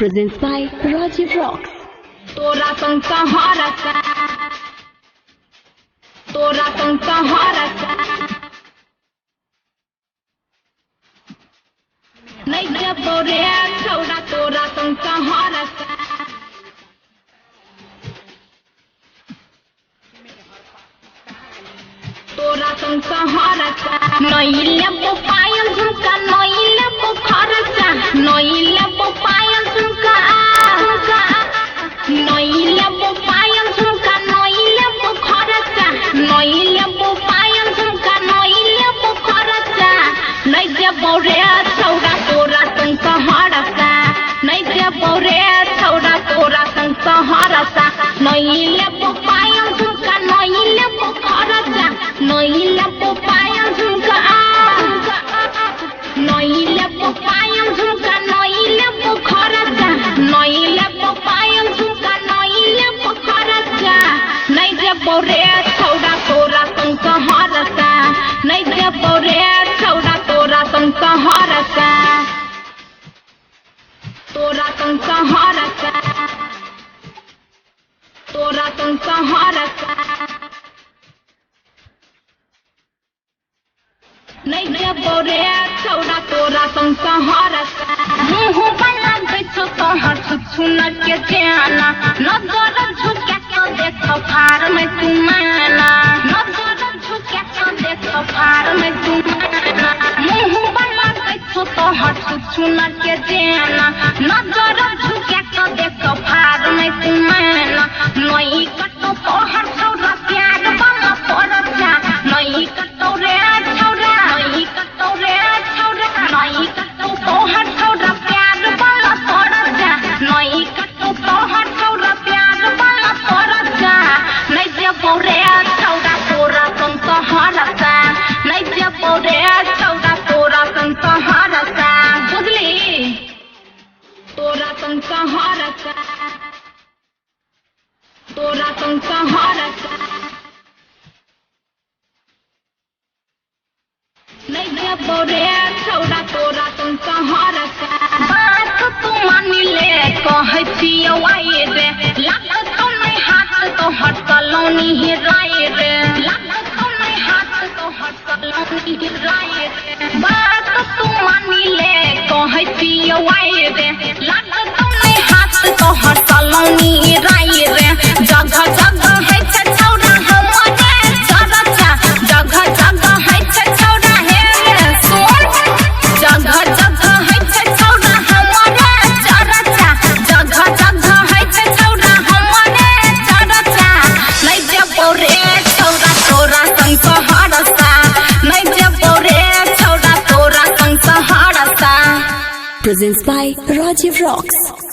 Presents by Rajiv Rocks. तोरा संग सहारा सा, तोरा संग सहारा सा, नहीं जब बोरे छौड़ा तोरा संग सहारा सा, तोरा संग सहारा सा, नहीं लेबो पायल झुमका, नहीं लेबो खर्चा, नहीं लेबो पायल झुमका, नहीं लेबो पायल झुमका, नहीं लेबो खर्चा, नहीं लेबो पायल झुमका, नहीं लेबो खर्चा, नहीं जेबो रे छौड़ा तोरा संग सहारा सा, नहीं जेबो रे छौड़ा तोरा संग सहारा सा, नहीं लेबो पायल झुमका, नहीं लेबो खर्चा, नहीं लेबो पायल झुमका, नहीं लेबो पायल झुमका, नहीं लेबो खर्चा, नहीं लेबो पायल झुमका, नहीं लेबो खर्चा, नहीं जेबो रे छौड़ा तोरा संग सहारा सा, नहीं जेबो रे छौड़ा तोरा संग सहारा सा, तोरा संग सहारा सा, तोरा संग सहारा सा, नहीं जेबो रे छौड़ा तोरा संग सहारा सा, मुँह बना बैठो तोहर छुछुनर के जाना, नजर झुका के देखो फार में तू माना, नजर झुका के देखो फार में तू माना, मुँह बना बैठो तोहर छुछुनर के जाना, नजर झुका के देखो फार में तू माना, नहीं कटो तोहर छौड़ा प्यार वाला परचा, नहीं कटो रे छौड़ा, नहीं कटो रे छौड़ा, नहीं कटो तोहर छौड़ा प्यार वाला परचा, नहीं कटो तोहर छौड़ा प्यार वाला परचा, नहीं जेबो रे छौड़ा तोरा संग सहारा सा, नहीं जेबो रे छौड़ा तोरा संग सहारा सा, बुझली तोरा संग सहारा सा, तोरा संग सहारा सा, नहीं जेबो रे छौड़ा तोरा संग सहारा सा, बात तू मानी ले कहै छियौ आए रे, लागत तो नहीं हाथ तो हटलौनी हिराए रे, लागत तो नहीं हाथ तो हटलौनी हिराए रे, बात तू मानी ले कहै छियौ आए रे, लागत तो नहीं हाथ तो हटलौनी हिराए रे, जगह जगह है छौड़ा हमरे चरचा, जगह जगह है छौड़ा हे सुन, जगह जगह है छौड़ा हमरे चरचा, जगह जगह है छौड़ा हमरे चरचा, नहीं जेबो रे छौड़ा तोरा संग सहारा सा, नहीं जेबो रे छौड़ा तोरा संग सहारा सा. Presents by Rajiv Rocks.